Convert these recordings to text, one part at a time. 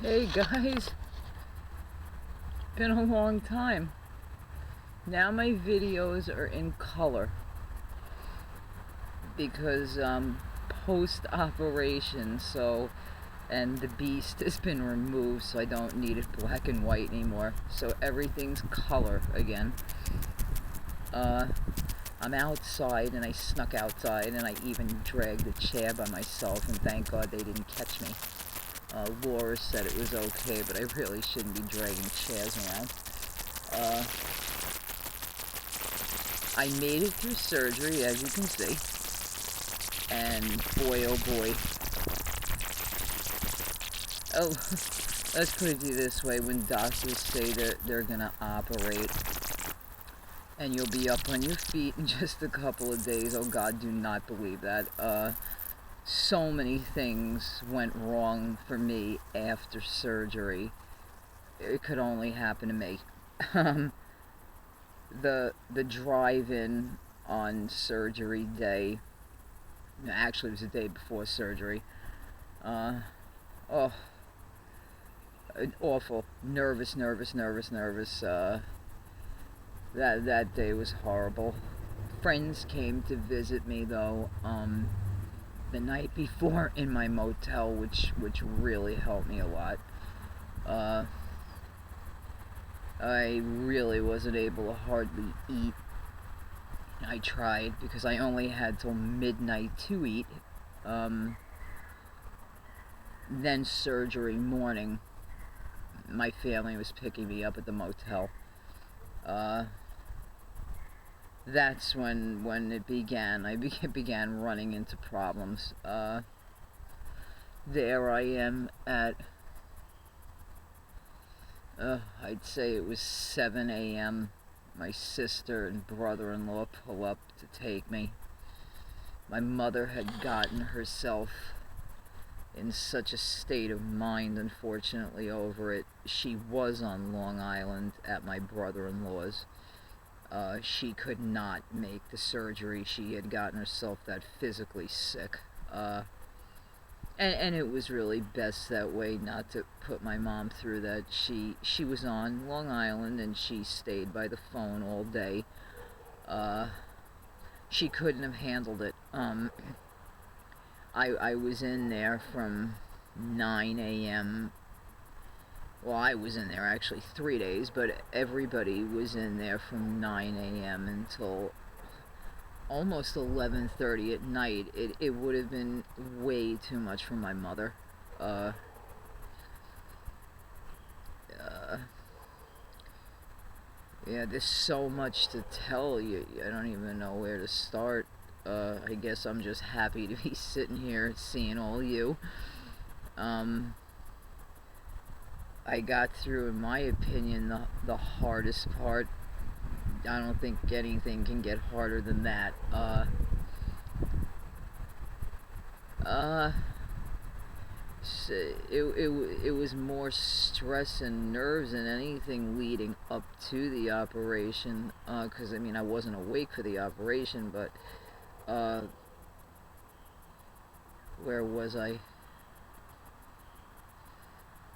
Hey guys, been a long time. Now my videos are in color because post operation, and the beast has been removed, so I don't need it black and white anymore. So everything's color again. I'm outside, and I snuck outside, and I even dragged a chair by myself, and thank God they didn't catch me. Laura said it was okay, but I really shouldn't be dragging chairs around. I made it through surgery, as you can see, and boy oh boy. Oh, let's put it to you this way: when doctors say that they're gonna operate and you'll be up on your feet in just a couple of days, oh God, do not believe that. So many things went wrong for me after surgery. It could only happen to me. The drive-in on surgery day, actually it was the day before surgery, oh, awful, nervous. That day was horrible. Friends came to visit me though, the night before in my motel, which really helped me a lot. I really wasn't able to hardly eat. I tried because I only had till midnight to eat. Then surgery morning, my family was picking me up at the motel. That's when it began. I began running into problems. There I am at, I'd say it was 7 a.m. My sister and brother-in-law pull up to take me. My mother had gotten herself in such a state of mind, unfortunately, over it. She was on Long Island at my brother-in-law's. She could not make the surgery. She had gotten herself that physically sick. And it was really best that way, not to put my mom through that. She was on Long Island, and she stayed by the phone all day. She couldn't have handled it. I was in there from 9 a.m. Well, I was in there actually 3 days, but everybody was in there from 9 a.m. until almost 11:30 at night. It would have been way too much for my mother. Yeah, there's so much to tell you. I don't even know where to start. I guess I'm just happy to be sitting here seeing all you. I got through, in my opinion, the hardest part. I don't think anything can get harder than that. It was more stress and nerves than anything leading up to the operation. Because I mean, I wasn't awake for the operation, but where was I?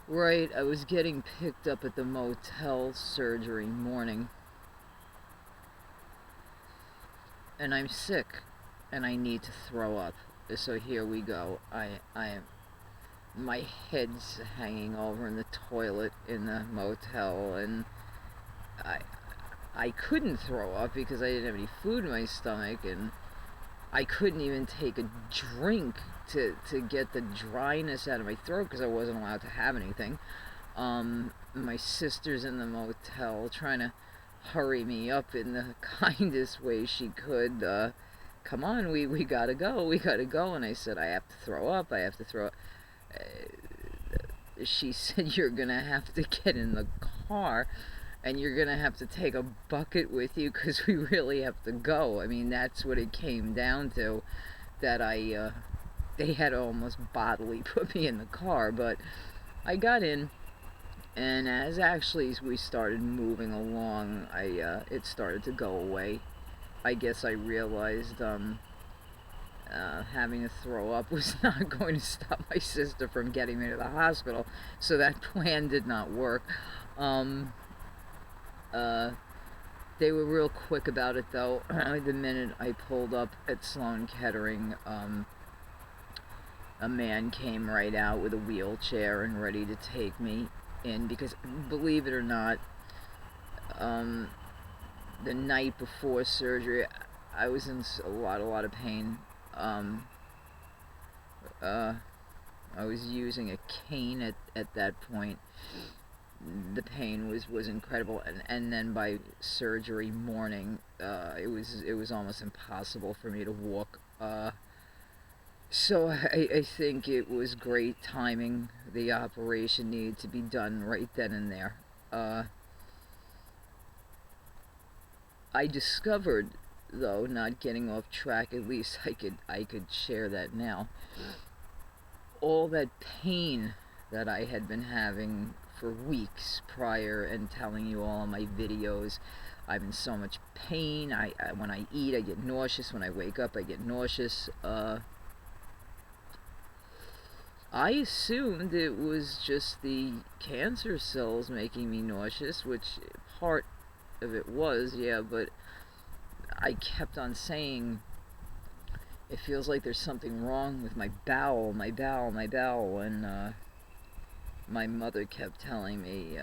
Right, I was getting picked up at the motel surgery morning. And I'm sick, and I need to throw up. So here we go. I am. My head's hanging over in the toilet in the motel, and I couldn't throw up because I didn't have any food in my stomach, and I couldn't even take a drink to get the dryness out of my throat because I wasn't allowed to have anything. My sister's in the motel trying to hurry me up in the kindest way she could. Come on, we gotta go, and I said, I have to throw up. She said, you're gonna have to get in the car, and you're gonna have to take a bucket with you because we really have to go. I mean, that's what it came down to, that they had to almost bodily put me in the car, but I got in. And as actually we started moving along, it started to go away. I guess I realized having to throw up was not going to stop my sister from getting me to the hospital, so that plan did not work. Um, uh, they were real quick about it, though. The minute I pulled up at Sloan Kettering, a man came right out with a wheelchair and ready to take me in, because, believe it or not, the night before surgery, I was in a lot of pain. I was using a cane at that point. The pain was incredible, and then by surgery morning, it was almost impossible for me to walk. So I think it was great timing. The operation needed to be done right then and there. I discovered, though, not getting off track, at least I could share that now. All that pain that I had been having for weeks prior, and telling you all in my videos, I'm in so much pain. When I eat, I get nauseous. When I wake up, I get nauseous. I assumed it was just the cancer cells making me nauseous, which part of it was, yeah, but I kept on saying, it feels like there's something wrong with my bowel, and my mother kept telling me,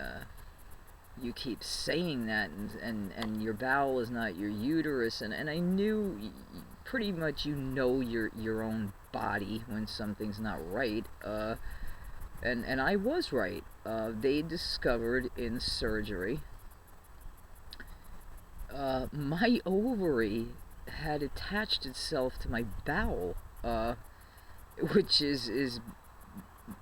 you keep saying that, and your bowel is not your uterus, and I knew pretty much your own body when something's not right, and I was right. They discovered in surgery, my ovary had attached itself to my bowel, which is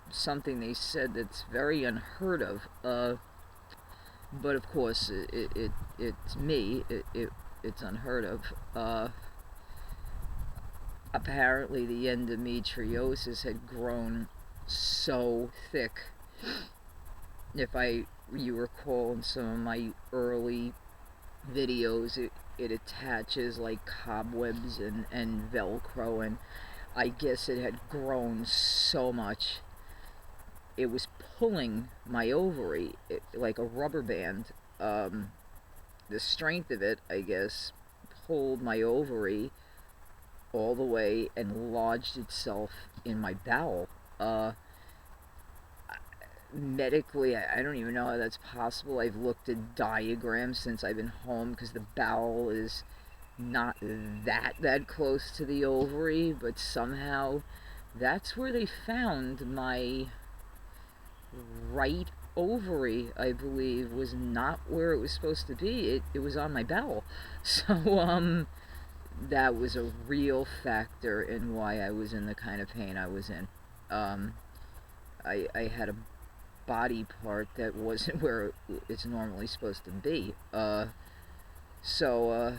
something they said that's very unheard of. But of course, it's me. It's unheard of. Apparently, the endometriosis had grown so thick. If you recall in some of my early videos, it attaches like cobwebs and Velcro, and I guess it had grown so much it was pulling my ovary like a rubber band. The strength of it, I guess, pulled my ovary all the way and lodged itself in my bowel. Medically, I don't even know how that's possible. I've looked at diagrams since I've been home, because the bowel is not that close to the ovary, but somehow that's where they found my right ovary, I believe, was not where it was supposed to be. It was on my bowel. So that was a real factor in why I was in the kind of pain I was in. I had a body part that wasn't where it's normally supposed to be. So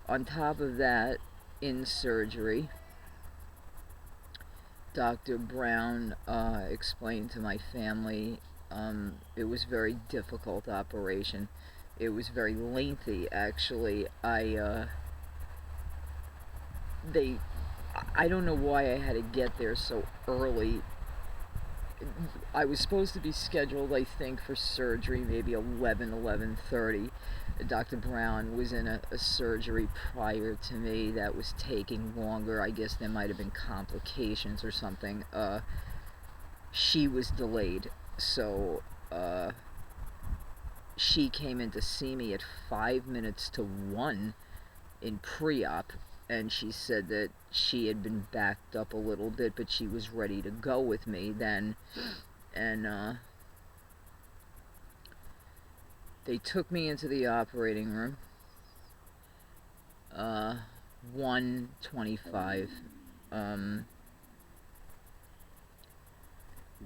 on top of that, in surgery, Dr. Brown explained to my family it was a very difficult operation. It was very lengthy, actually. I don't know why I had to get there so early. I was supposed to be scheduled, I think, for surgery maybe 11:30. Dr. Brown was in a surgery prior to me that was taking longer. I guess there might have been complications or something. She was delayed, so she came in to see me at 5 minutes to 1 in pre-op, and she said that she had been backed up a little bit, but she was ready to go with me then. And they took me into the operating room. 1:25.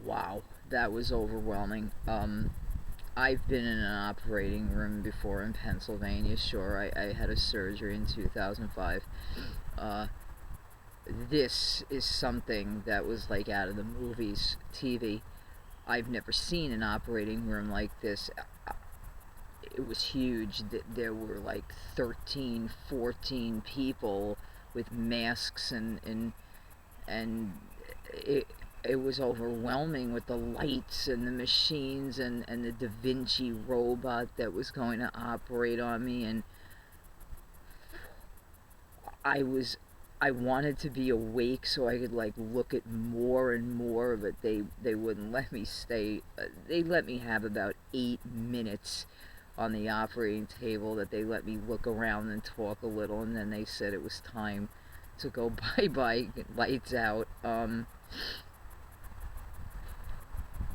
Wow, that was overwhelming. I've been in an operating room before in Pennsylvania. Sure, I had a surgery in 2005. This is something that was like out of the movies, TV. I've never seen an operating room like this. It was huge. There were like 13, 14 people with masks, and it it was overwhelming with the lights and the machines, and the Da Vinci robot that was going to operate on me. And I was I wanted to be awake so I could like look at more and more, but they wouldn't let me stay. They let me have about 8 minutes on the operating table, that they let me look around and talk a little, and then they said it was time to go bye bye, lights out.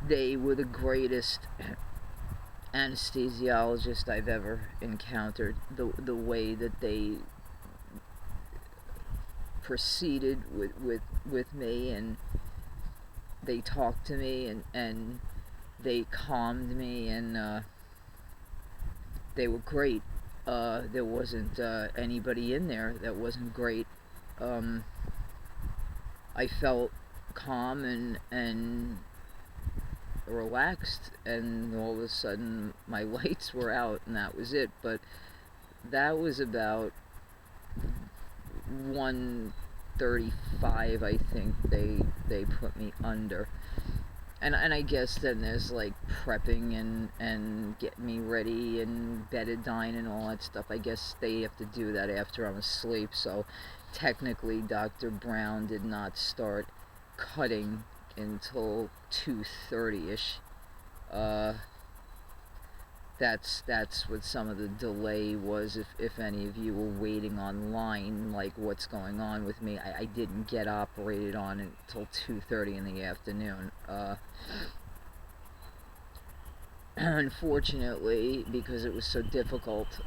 They were the greatest anesthesiologist I've ever encountered. The way that they proceeded with me, and they talked to me, and they calmed me, and they were great. There wasn't anybody in there that wasn't great. I felt calm and relaxed, and all of a sudden my lights were out, and that was it. But that was about 1:35, I think they put me under. And I guess then there's like prepping and getting me ready and betadine and all that stuff. I guess they have to do that after I'm asleep. So technically Dr. Brown did not start cutting until 2:30ish. That's what some of the delay was. If any of you were waiting online, like what's going on with me, I didn't get operated on until 2:30 in the afternoon. Unfortunately, because it was so difficult,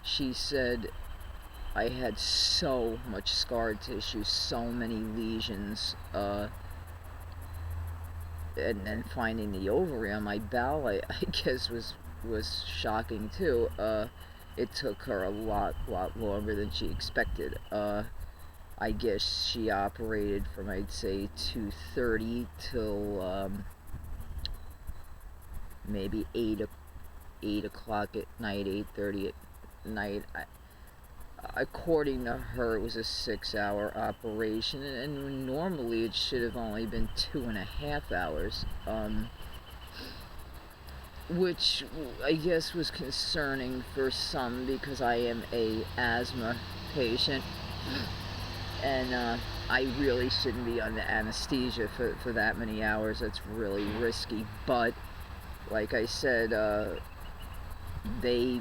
she said I had so much scar tissue, so many lesions, and then finding the ovary on my bowel, I guess was shocking too. It took her a lot longer than she expected. I guess she operated from, I'd say, 2:30 till maybe 8 o'clock at night, 8:30 at night. According to her, it was a 6-hour operation, and normally it should have only been 2.5 hours, which I guess was concerning for some, because I am a asthma patient, and I really shouldn't be under anesthesia for that many hours. That's really risky. But like I said, they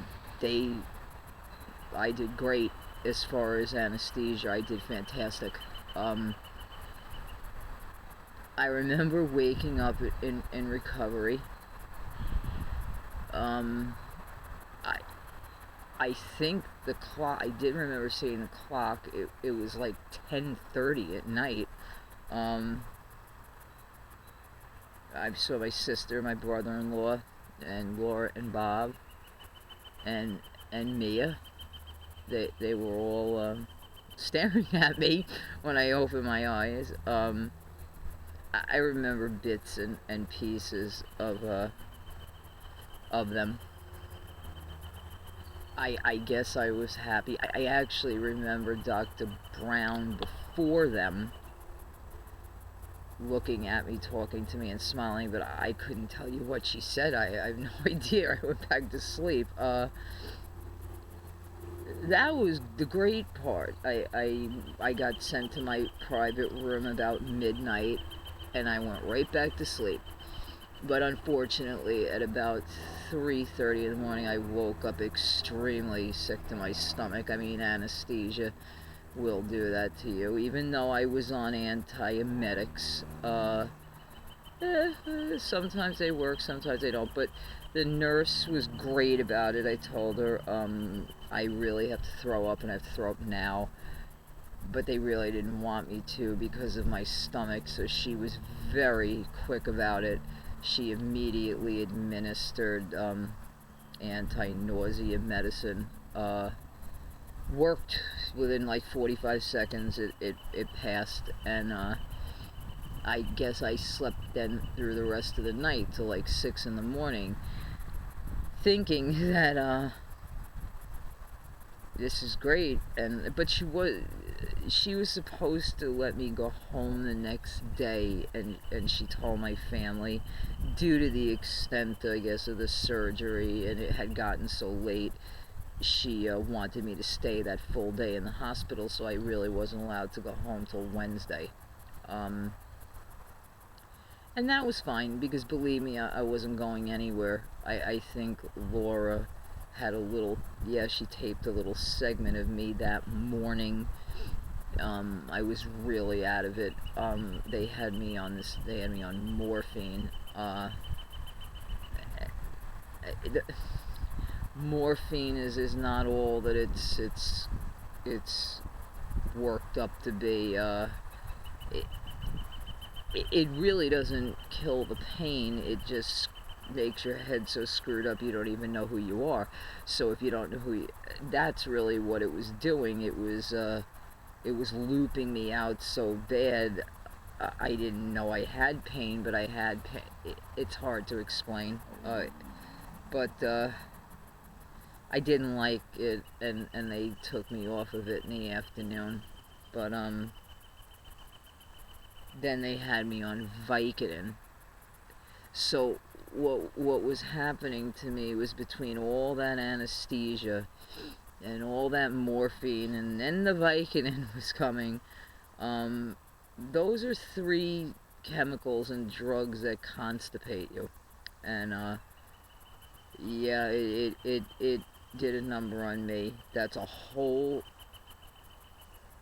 I did great as far as anesthesia. I did fantastic. I remember waking up in recovery. I think the clock, I did remember seeing the clock, it was like 10:30 at night. I saw my sister, my brother-in-law, and Laura and Bob, and Mia. They were all staring at me when I opened my eyes. I remember bits and pieces of them. I guess I was happy. I actually remember Dr. Brown before them looking at me, talking to me, and smiling, but I couldn't tell you what she said. I have no idea. I went back to sleep. That was the great part. I got sent to my private room about midnight, and I went right back to sleep. But unfortunately, at about 3:30 in the morning, I woke up extremely sick to my stomach. I mean, anesthesia will do that to you. Even though I was on antiemetics, sometimes they work, sometimes they don't. But the nurse was great about it. I told her, I really have to throw up, and I have to throw up now. But they really didn't want me to because of my stomach, so she was very quick about it. She immediately administered anti-nausea medicine. Worked within like 45 seconds. It passed, and I guess I slept then through the rest of the night till like 6 in the morning, thinking that this is great. But she was supposed to let me go home the next day, and she told my family, due to the extent, I guess, of the surgery, and it had gotten so late, she wanted me to stay that full day in the hospital, so I really wasn't allowed to go home till Wednesday. Um, and that was fine, because believe me, I wasn't going anywhere. I think Laura had a little, yeah, she taped a little segment of me that morning. I was really out of it. They had me on morphine. Morphine is not all that it's worked up to be. It, it really doesn't kill the pain. It just makes your head so screwed up you don't even know who you are. So if you don't know that's really what it was doing. It was looping me out so bad. I didn't know I had pain, but I had pain. It's hard to explain. But I didn't like it, and they took me off of it in the afternoon. But then they had me on Vicodin. So what was happening to me was, between all that anesthesia and all that morphine, and then the Vicodin was coming. Those are 3 chemicals and drugs that constipate you, and yeah, it did a number on me. That's a whole.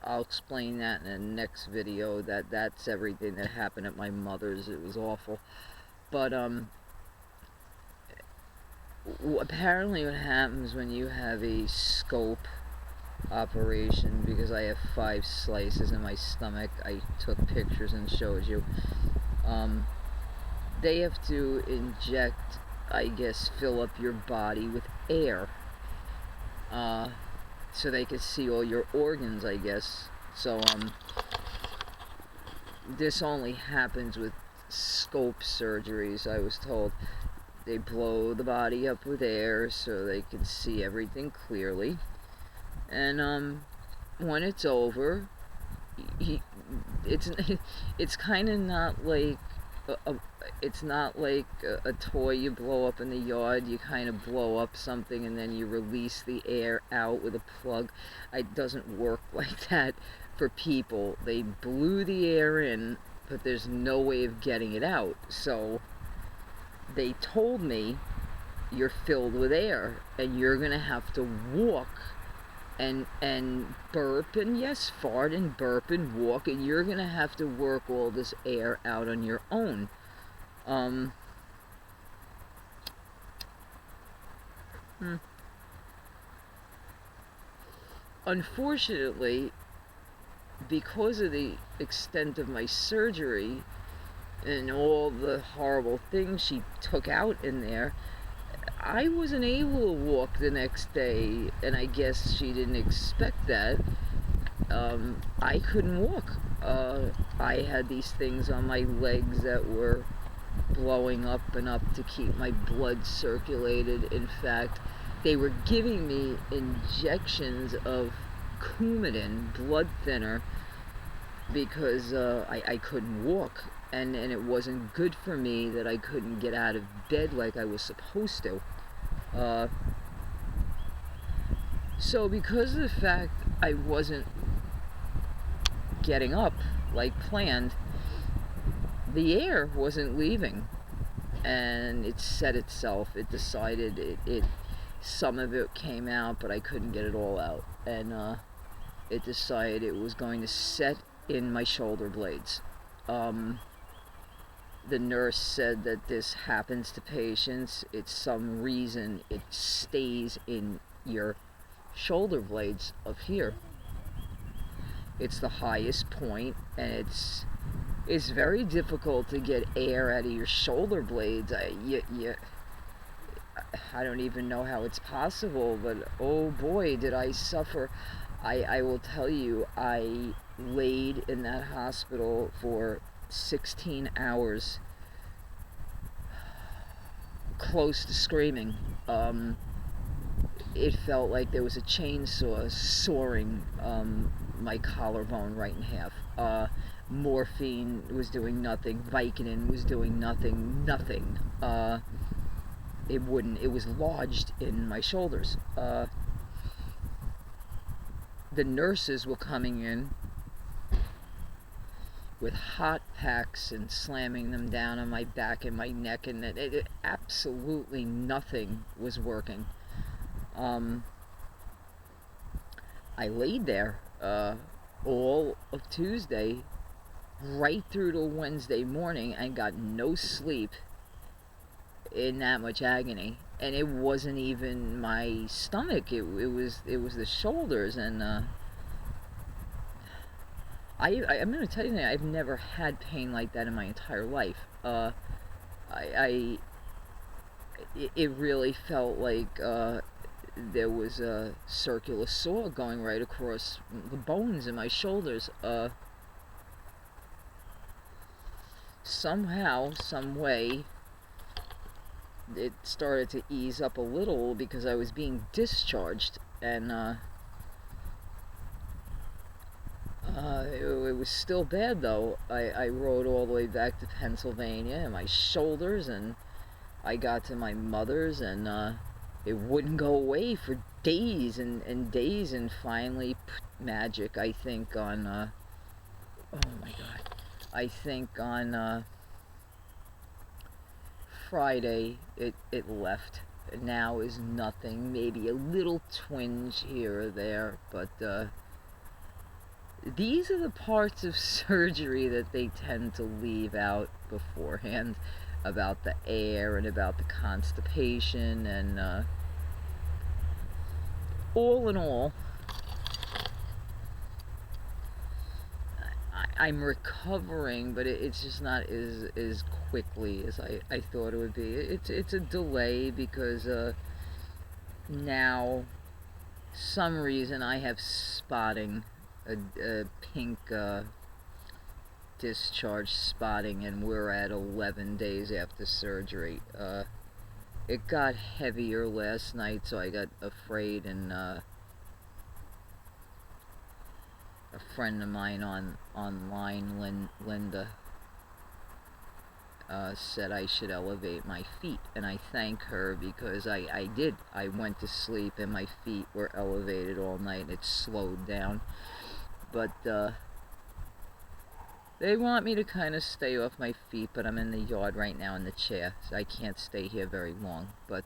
I'll explain that in the next video. That's everything that happened at my mother's. It was awful, but apparently what happens when you have a scope operation, because I have 5 slices in my stomach, I took pictures and showed you, they have to inject, I guess, fill up your body with air, so they can see all your organs, I guess. So this only happens with scope surgeries, I was told. They blow the body up with air so they can see everything clearly. And when it's over, it's kind of not like it's not like a toy you blow up in the yard. You kind of blow up something and then you release the air out with a plug. It doesn't work like that for people. They blew the air in, but there's no way of getting it out. So they told me, you're filled with air and you're gonna have to walk and burp, and yes, fart and burp and walk, and you're gonna have to work all this air out on your own. Unfortunately, because of the extent of my surgery and all the horrible things she took out in there, I wasn't able to walk the next day, and I guess she didn't expect that. I couldn't walk. I had these things on my legs that were blowing up and up to keep my blood circulated. In fact, they were giving me injections of Coumadin, blood thinner, because I couldn't walk. And it wasn't good for me that I couldn't get out of bed like I was supposed to. So because of the fact I wasn't getting up like planned, the air wasn't leaving, and it set itself. It decided it some of it came out, but I couldn't get it all out, and it decided it was going to set in my shoulder blades. The nurse said that this happens to patients. It's some reason it stays in your shoulder blades up here. It's the highest point, and it's very difficult to get air out of your shoulder blades. I don't even know how it's possible, but oh boy, did I suffer. I will tell you, I laid in that hospital for 16 hours, close to screaming. it felt like there was a chainsaw sawing my collarbone right in half. Morphine was doing nothing. Vicodin was doing nothing. Nothing. It wouldn't. It was lodged in my shoulders. The nurses were coming in with hot packs and slamming them down on my back and my neck, and absolutely nothing was working. I laid there all of Tuesday right through to Wednesday morning and got no sleep in that much agony. And it wasn't even my stomach, it was the shoulders. And I'm going to tell you something, I've never had pain like that in my entire life. It really felt like there was a circular saw going right across the bones in my shoulders. Somehow, some way, it started to ease up a little because I was being discharged, and it was still bad though. I rode all the way back to Pennsylvania, and my shoulders, and I got to my mother's, and it wouldn't go away for days and days, and finally, magic, I think on, oh my god, I think on Friday it left. Now is nothing, maybe a little twinge here or there, but these are the parts of surgery that they tend to leave out beforehand, about the air and about the constipation, and all in all, I'm recovering, but it's just not as quickly as I thought it would be. It's a delay because now, some reason I have spotting, a pink discharge spotting, and we're at 11 days after surgery. It got heavier last night, so I got afraid, and a friend of mine online, Linda, said I should elevate my feet, and I thank her, because I did. I went to sleep and my feet were elevated all night, and it slowed down. But they want me to kind of stay off my feet, but I'm in the yard right now in the chair, so I can't stay here very long. But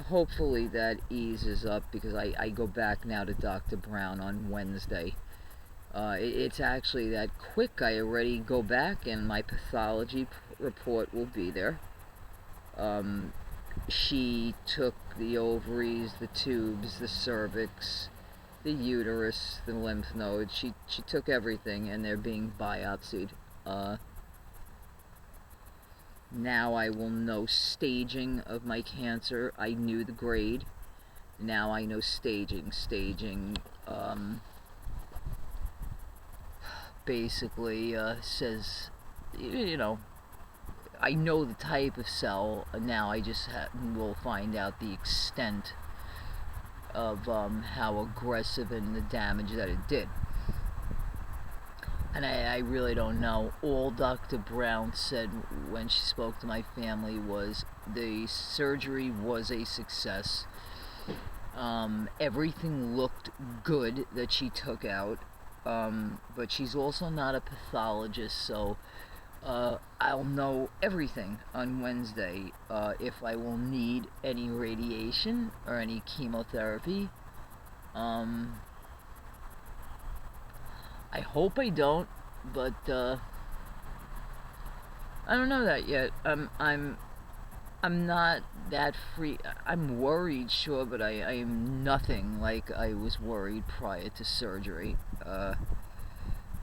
hopefully that eases up, because I go back now to Dr. Brown on Wednesday. It's actually that quick. I already go back, and my pathology report will be there. She took the ovaries, the tubes, the cervix, the uterus, the lymph nodes. She took everything, and they're being biopsied. Now I will know staging of my cancer. I knew the grade. Now I know staging. Basically says, I know the type of cell. Now I just will find out the extent of how aggressive and the damage that it did. And I really don't know. All Dr. Brown said when she spoke to my family was the surgery was a success. Everything looked good that she took out. But she's also not a pathologist, so I'll know everything on Wednesday, if I will need any radiation or any chemotherapy. I hope I don't, but I don't know that yet. I'm not that free. I'm worried, sure, but I am nothing like I was worried prior to surgery.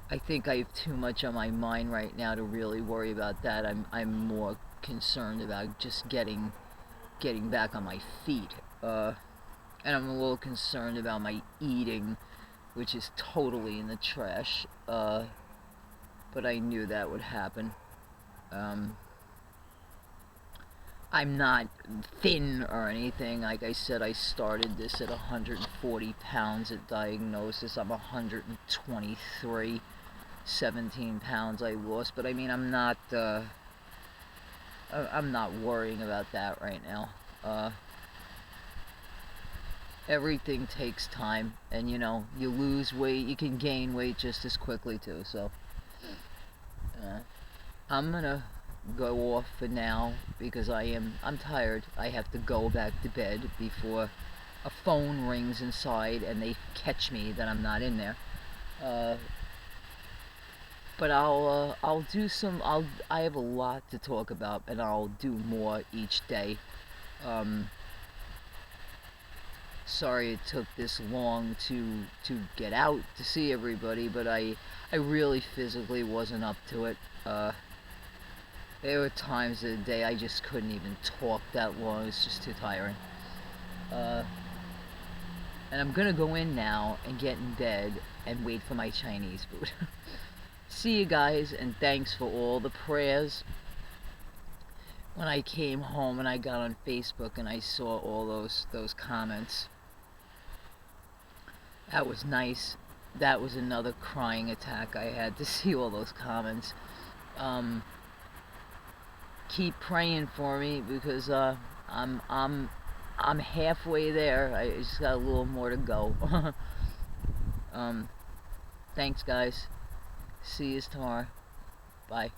I think I have too much on my mind right now to really worry about that. I'm more concerned about just getting back on my feet. And I'm a little concerned about my eating, which is totally in the trash. But I knew that would happen. I'm not thin or anything. Like I said, I started this at 140 pounds at diagnosis. I'm 123, 17 pounds I lost. But I mean, I'm not worrying about that right now. Everything takes time, and you know, you lose weight, you can gain weight just as quickly too. So, I'm gonna go off for now because I'm tired. I have to go back to bed before a phone rings inside and they catch me that I'm not in there. Uh, but I'll do some. I have a lot to talk about, and I'll do more each day. Um, Sorry it took this long to get out to see everybody, but I really physically wasn't up to it. There were times of the day I just couldn't even talk that long. It's just too tiring. Uh, and I'm gonna go in now and get in bed and wait for my Chinese food. See you guys, and thanks for all the prayers. When I came home and I got on Facebook and I saw all those comments, that was nice. That was another crying attack I had to see all those comments. Keep praying for me because I'm I'm I'm halfway there. I just got a little more to go. um, Thanks, guys. See you tomorrow. Bye.